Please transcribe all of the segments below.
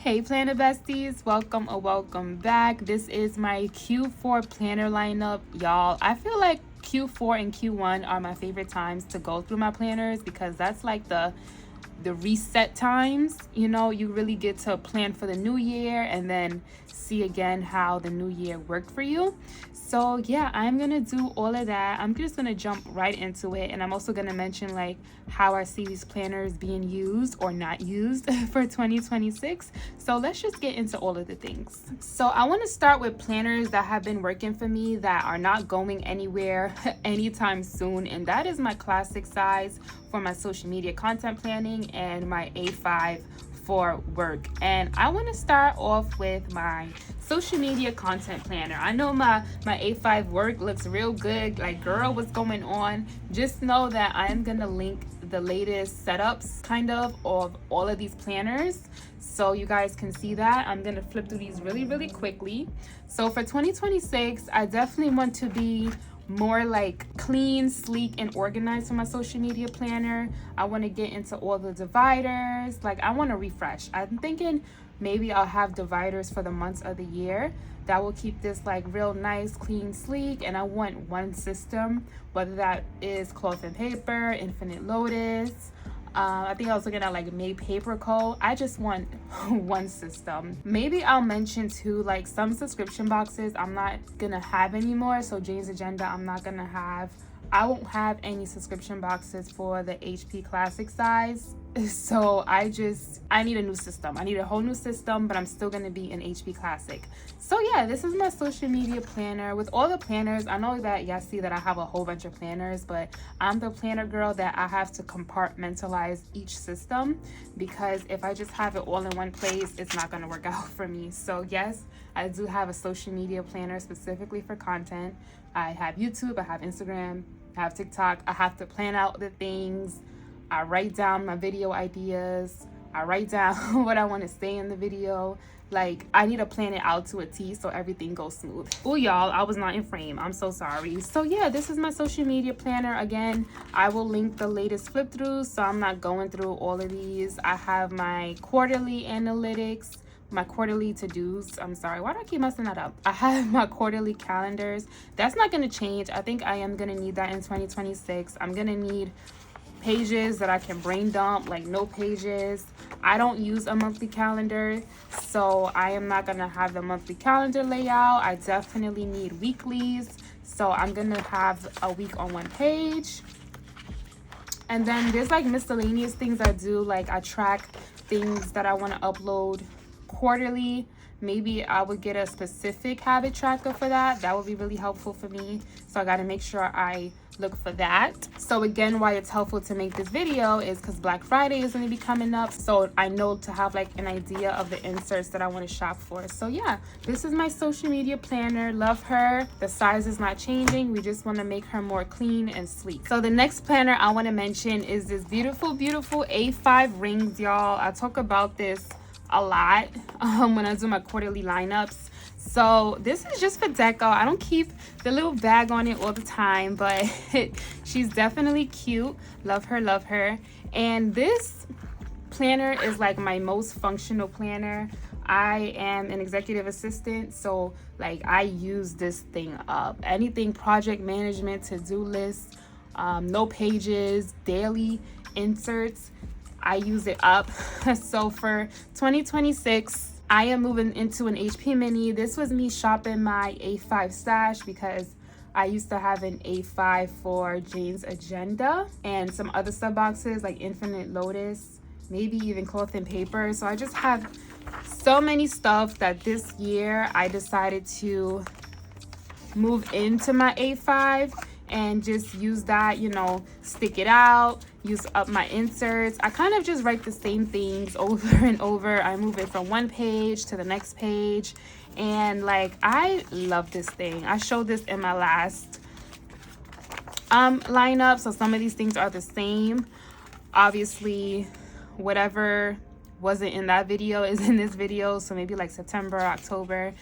Hey planner besties, welcome or welcome back. This is my Q4 planner lineup, y'all. I feel like Q4 and Q1 are my favorite times to go through my planners because that's like the reset times. You know, you really get to plan for the new year and then see again how the new year worked for you. So yeah, I'm gonna do all of that. I'm just gonna jump right into it, and I'm also gonna mention like how I see these planners being used or not used for 2026. So let's just get into all of the things. So I want to start with planners that have been working for me that are not going anywhere anytime soon, and that is my classic size for my social media content planning and my A5 for work. And I want to start off with my social media content planner. I know my A5 work looks real good, like girl, what's going on? Just know that I am gonna link the latest setups kind of all of these planners so you guys can see that. I'm gonna flip through these really quickly. So for 2026, I definitely want to be more like clean, sleek, and organized for my social media planner. I want to get into all the dividers. Like I want to refresh. I'm thinking maybe I'll have dividers for the months of the year that will keep this like real nice, clean, sleek. And I want one system, whether that is cloth and paper, Infinite Lotus. I think I was looking at like Made Paper Co. I just want one system. Maybe I'll mention too, like some subscription boxes I'm not gonna have anymore. So Jane's Agenda, I won't have any subscription boxes for the HP Classic size. So I need a new system. I need a whole new system, but I'm still gonna be an HP Classic. So yeah, this is my social media planner. With all the planners, I know that y'all see that I have a whole bunch of planners, but I'm the planner girl that I have to compartmentalize each system, because if I just have it all in one place, it's not gonna work out for me. So yes, I do have a social media planner specifically for content. I have YouTube, I have Instagram, I have TikTok. I have to plan out the things. I write down my video ideas. I write down what I want to say in the video. Like, I need to plan it out to a T so everything goes smooth. Oh, y'all, I was not in frame. I'm so sorry. So yeah, this is my social media planner. Again, I will link the latest flip throughs, so I'm not going through all of these. I have my quarterly analytics, my quarterly to-dos. I'm sorry, why do I keep messing that up? I have my quarterly calendars. That's not going to change. I think I am going to need that in 2026. I'm going to need pages that I can brain dump, like note pages. I don't use a monthly calendar, so I am not going to have the monthly calendar layout. I definitely need weeklies, so I'm going to have a week on one page. And then there's like miscellaneous things I do, like I track things that I want to upload quarterly. Maybe I would get a specific habit tracker for that. That would be really helpful for me. So I got to make sure I look for that. So again, why it's helpful to make this video is because Black Friday is going to be coming up. So I know to have like an idea of the inserts that I want to shop for. So yeah, this is my social media planner. Love her. The size is not changing. We just want to make her more clean and sleek. So the next planner I want to mention is this beautiful A5 rings, y'all. I talk about this a lot when I do my quarterly lineups. So this is just for deco. I don't keep the little bag on it all the time, but she's definitely cute. Love her. And this planner is like my most functional planner. I am an executive assistant, so like I use this thing up. Anything project management, to-do lists, no pages, daily inserts, I use it up. So for 2026, I am moving into an HP mini. This was me shopping my A5 stash because I used to have an A5 for Jane's Agenda and some other sub boxes like Infinite Lotus, maybe even cloth and paper. So I just have so many stuff that this year I decided to move into my A5 and just use that, you know, stick it out, use up my inserts. I kind of just write the same things over and over. I move it from one page to the next page, and like I love this thing. I showed this in my last lineup, so some of these things are the same. Obviously, whatever wasn't in that video is in this video, so maybe like September, October.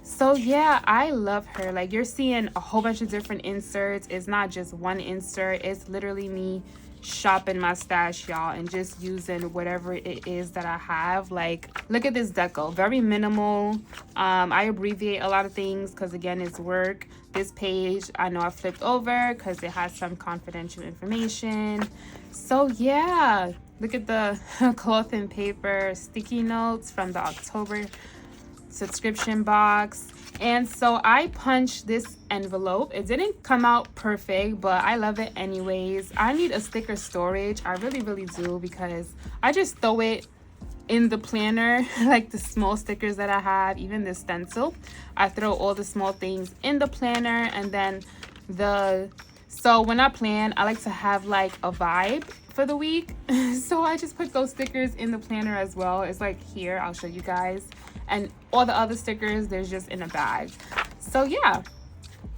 So yeah, I love her. Like, you're seeing a whole bunch of different inserts. It's not just one insert. It's literally me shopping my stash, y'all, and just using whatever it is that I have. Like, look at this deco, very minimal. I abbreviate a lot of things because again, it's work. This page I know I flipped over because it has some confidential information. So yeah, look at the cloth and paper sticky notes from the October subscription box. And so I punched this envelope. It didn't come out perfect, but I love it anyways. I need a sticker storage. I really do, because I just throw it in the planner, like the small stickers that I have, even the stencil. I throw all the small things in the planner, and then so when I plan, I like to have like a vibe for the week. So I just put those stickers in the planner as well. It's like here, I'll show you guys. And all the other stickers, there's just in a bag. So yeah,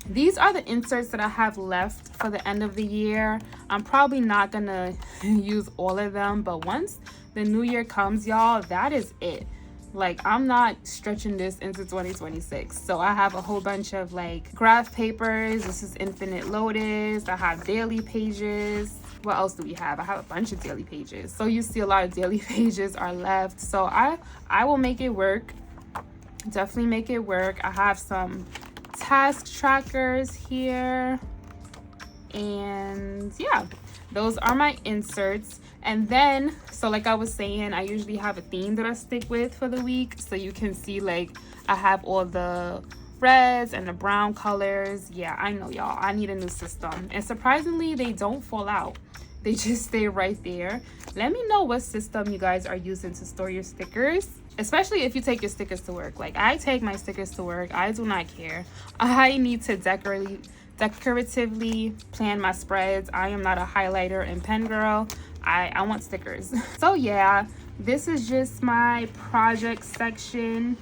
these are the inserts that I have left for the end of the year. I'm probably not gonna use all of them, but once the new year comes, y'all, that is it. Like, I'm not stretching this into 2026. So I have a whole bunch of like graph papers. This is Infinite Lotus. I have daily pages. What else do we have? I have a bunch of daily pages. So you see a lot of daily pages are left. So I will make it work. Definitely make it work. I have some task trackers here. And yeah, those are my inserts. And then, so like I was saying, I usually have a theme that I stick with for the week. So you can see, like, I have all the reds and the brown colors. Yeah, I know, y'all, I need a new system. And surprisingly, they don't fall out. They just stay right there. Let me know what system you guys are using to store your stickers, especially if you take your stickers to work. Like, I take my stickers to work. I do not care. I need to decoratively plan my spreads. I am not a highlighter and pen girl. I want stickers. So yeah, this is just my project section.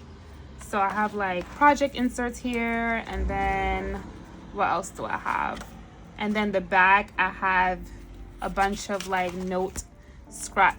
So I have like project inserts here, and then what else do I have? And then the back, I have a bunch of like note scrap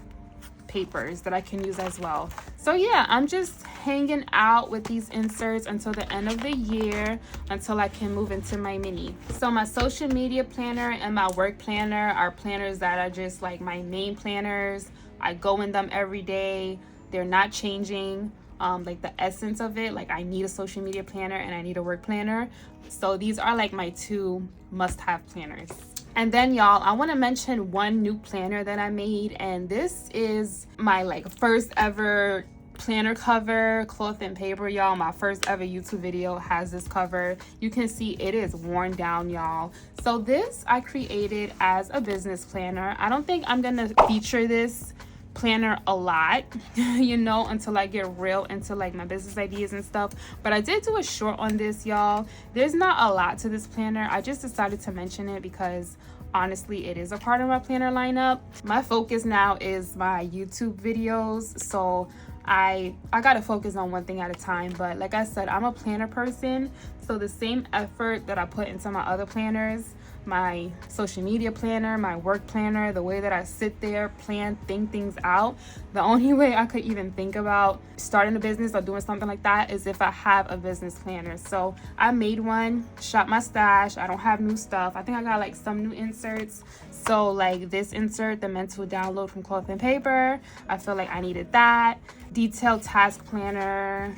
papers that I can use as well. So yeah, I'm just hanging out with these inserts until the end of the year, until I can move into my mini. So my social media planner and my work planner are planners that are just like my main planners. I go in them every day. They're not changing. Like the essence of it, like I need a social media planner and I need a work planner. So these are like my two must-have planners. And then y'all, I want to mention one new planner that I made, and this is my like first ever planner cover, cloth and paper, y'all. My first ever YouTube video has this cover. You can see it is worn down, y'all. So this I created as a business planner. I don't think I'm gonna feature this planner a lot, you know, until I get real into like my business ideas and stuff. But I did do a short on this, y'all. There's not a lot to this planner. I just decided to mention it because honestly, it is a part of my planner lineup. My focus now is my YouTube videos, so I gotta focus on one thing at a time. But like I said, I'm a planner person, so the same effort that I put into my other planners, my social media planner, my work planner, the way that I sit there, plan, think things out, the only way I could even think about starting a business or doing something like that is if I have a business planner. So I made one, shop my stash. I don't have new stuff. I think I got like some new inserts. So like this insert, the mental download from cloth and paper, I feel like I needed that. Detailed task planner.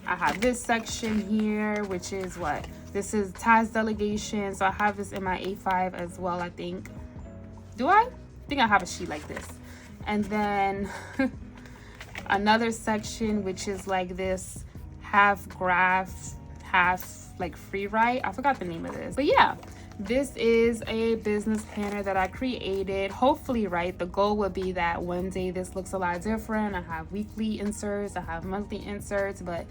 I have this section here, which is what? This is task delegation. So I have this in my A5 as well, I think. Do I? I think I have a sheet like this. And then another section, which is like this half graph, half like free write. I forgot the name of this. But yeah, this is a business planner that I created. Hopefully, right, the goal would be that one day this looks a lot different. I have weekly inserts, I have monthly inserts, but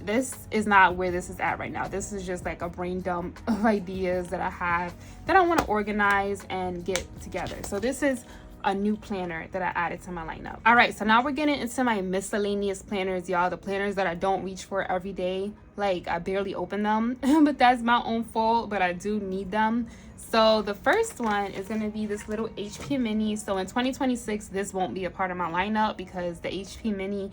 this is not where this is at right now. This is just like a brain dump of ideas that I have that I want to organize and get together. So this is a new planner that I added to my lineup. All right, so now we're getting into my miscellaneous planners, y'all. The planners that I don't reach for every day. Like, I barely open them, but that's my own fault, but I do need them. So the first one is going to be this little HP mini. So in 2026, this won't be a part of my lineup because the HP mini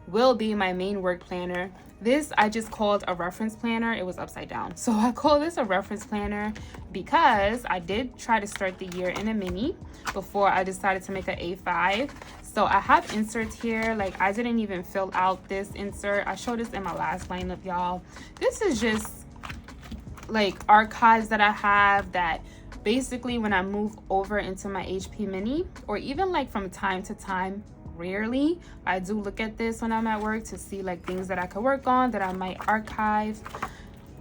will be my main work planner. This I just called a reference planner. It was upside down. So I call this a reference planner because I did try to start the year in a mini before I decided to make an A5. So I have inserts here. Like, I didn't even fill out this insert. I showed this in my last lineup, y'all. This is just like archives that I have that basically when I move over into my HP mini, or even like from time to time, rarely, I do look at this when I'm at work to see like things that I could work on that I might archive,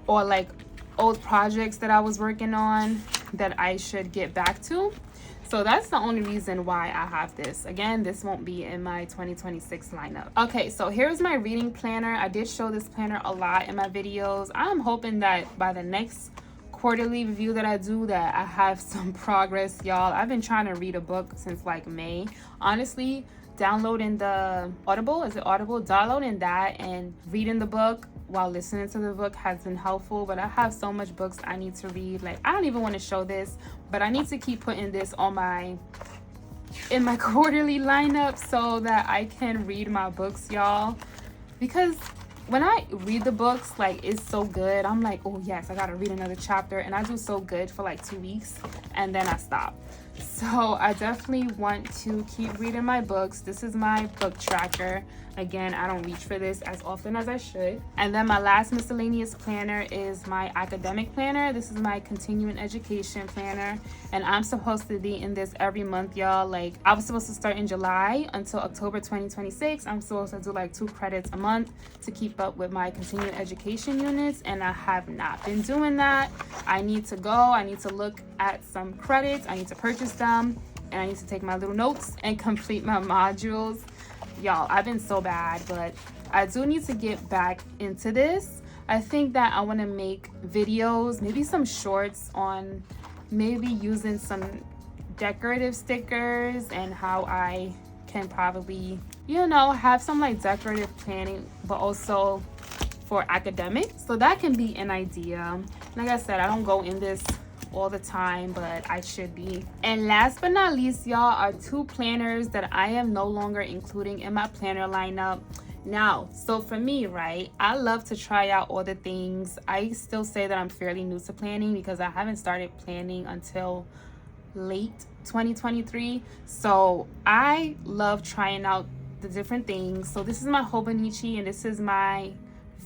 or like old projects that I was working on that I should get back to. So that's the only reason why I have this. Again, this won't be in my 2026 lineup. Okay, so here's my reading planner. I did show this planner a lot in my videos. I'm hoping that by the next quarterly review that I do, that I have some progress, y'all. I've been trying to read a book since like May. Honestly, downloading the Audible, is it Audible? Downloading that and reading the book while listening to the book has been helpful, but I have so much books I need to read. Like, I don't even want to show this, but I need to keep putting this on in my quarterly lineup so that I can read my books, y'all, because when I read the books, like, it's so good. I'm like, oh yes, I gotta read another chapter, and I do so good for like 2 weeks and then I stop. So I definitely want to keep reading my books. This is my book tracker. Again, I don't reach for this as often as I should. And then my last miscellaneous planner is my academic planner. This is my continuing education planner, and I'm supposed to be in this every month, y'all. Like, I was supposed to start in July until October 2026. I'm supposed to do like 2 credits a month to keep up with my continuing education units, and I have not been doing that. I need to go. I need to look at some credits. I need to purchase them, and I need to take my little notes and complete my modules. Y'all, I've been so bad, but I do need to get back into this. I think that I want to make videos, maybe some shorts on maybe using some decorative stickers and how I can probably, you know, have some like decorative planning, but also for academics. So that can be an idea. Like I said, I don't go in this all the time, but I should be. And last but not least, y'all, are 2 planners that I am no longer including in my planner lineup. Now, so for me, right, I love to try out all the things. I still say that I'm fairly new to planning because I haven't started planning until late 2023. So I love trying out the different things. So this is my Hobonichi, and this is my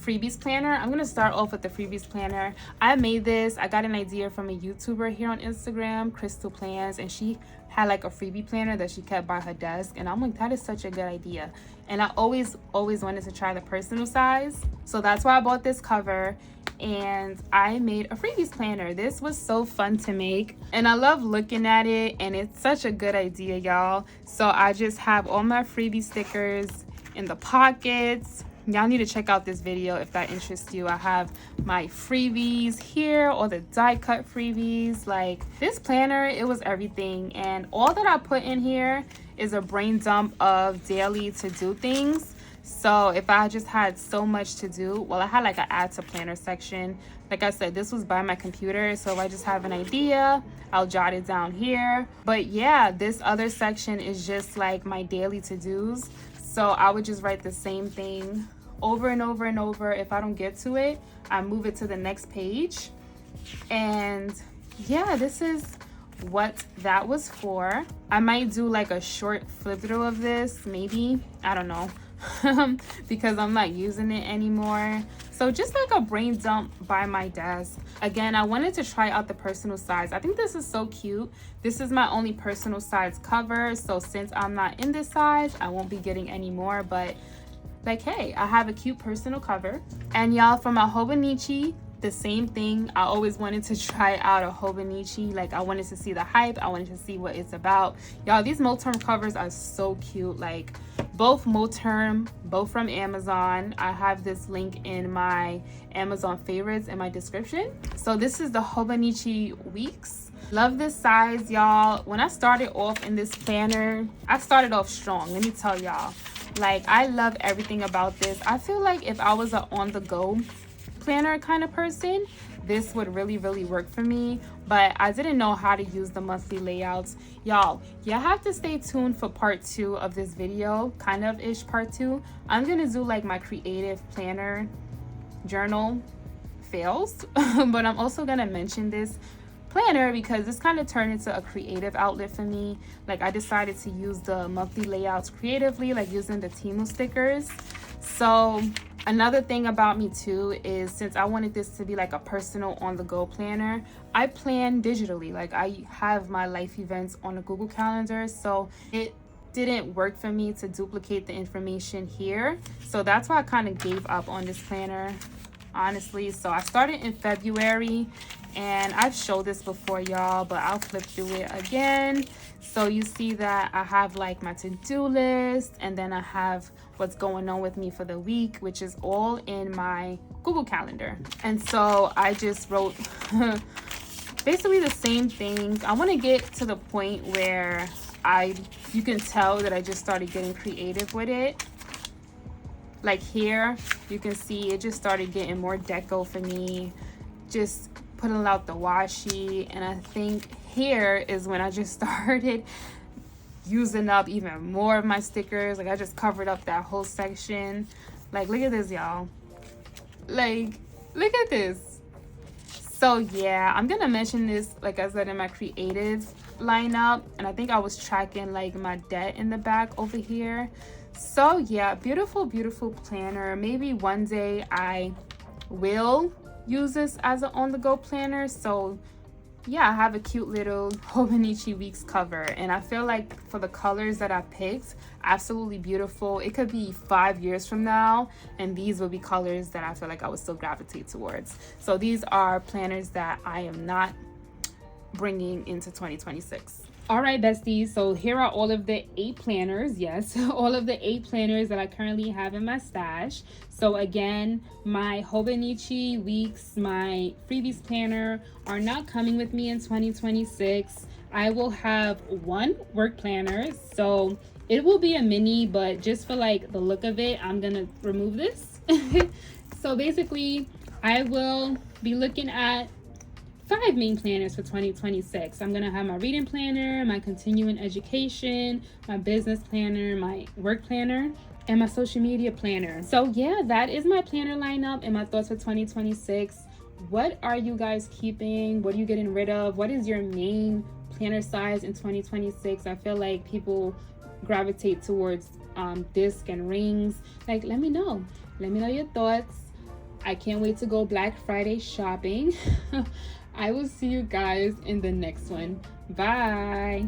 freebies planner. I'm gonna start off with the freebies planner. I made this, I got an idea from a YouTuber here on Instagram, Crystal Plans, and she had like a freebie planner that she kept by her desk, and I'm like, that is such a good idea. And I always wanted to try the personal size, so that's why I bought this cover, and I made a freebies planner. This was so fun to make, and I love looking at it, and it's such a good idea, y'all. So I just have all my freebie stickers in the pockets. Y'all need to check out this video if that interests you. I have my freebies here, all the die cut freebies. Like, this planner, it was everything, and all that I put in here is a brain dump of daily to-do things. So if I just had so much to do, well, I had like an add to planner section. Like I said, this was by my computer, so if I just have an idea, I'll jot it down here. But yeah, this other section is just like my daily to-dos. So I would just write the same thing over and over and over. If I don't get to it, I move it to the next page. And yeah, this is what that was for. I might do like a short flip through of this, maybe, I don't know, because I'm not using it anymore. So just like a brain dump by my desk. Again, I wanted to try out the personal size. I think this is so cute. This is my only personal size cover, so since I'm not in this size, I won't be getting any more, but like, hey, I have a cute personal cover. And y'all, for my Hobonichi, the same thing. I always wanted to try out a Hobonichi. Like, I wanted to see the hype, I wanted to see what it's about. Y'all, these Moterm covers are so cute. Like, both Moterm, both from Amazon. I have this link in my Amazon favorites in my description. So this is the Hobonichi Weeks. Love this size, y'all. When I started off in this planner, I started off strong, let me tell y'all. Like, I love everything about this. I feel like if I was an on-the-go planner kind of person, this would really work for me, but I didn't know how to use the monthly layouts. Y'all have to stay tuned for part 2 of this video, kind of ish part 2. I'm gonna do like my creative planner journal fails but I'm also gonna mention this planner because this kind of turned into a creative outlet for me. Like, I decided to use the monthly layouts creatively, like using the Temu stickers. So another thing about me too is, since I wanted this to be like a personal on-the-go planner, I plan digitally. Like, I have my life events on a Google Calendar, so it didn't work for me to duplicate the information here. So that's why I kind of gave up on this planner, honestly. So I started in February, and I've showed this before, y'all, but I'll flip through it again. So you see that I have like my to-do list, and then I have what's going on with me for the week, which is all in my Google Calendar. And so I just wrote basically the same things. I want to get to the point where you can tell that I just started getting creative with it. Like here, you can see it just started getting more deco for me, just putting out the washi. And I think here is when I just started using up even more of my stickers. Like, I just covered up that whole section. Like, look at this, y'all. Like, look at this. So yeah, I'm gonna mention this, like I said, in my creative lineup. And I think I was tracking like my debt in the back over here. So yeah, beautiful planner. Maybe one day I will use this as an on-the-go planner. So yeah, I have a cute little Hobonichi Weeks cover, and I feel like for the colors that I picked, absolutely beautiful. It could be 5 years from now, and these will be colors that I feel like I would still gravitate towards. So these are planners that I am not bringing into 2026. All right, besties, so here are all of the 8 planners. Yes, all of the 8 planners that I currently have in my stash. So again, my Hobonichi Weeks, my freebies planner are not coming with me in 2026. I will have one work planner, so it will be a mini, but just for like the look of it, I'm gonna remove this. So basically, I will be looking at 5 main planners for 2026. I'm gonna have my reading planner, my continuing education, my business planner, my work planner, and my social media planner. So yeah, that is my planner lineup and my thoughts for 2026. What are you guys keeping? What are you getting rid of? What is your main planner size in 2026? I feel like people gravitate towards disc and rings. Like, let me know your thoughts. I can't wait to go Black Friday shopping. I will see you guys in the next one. Bye.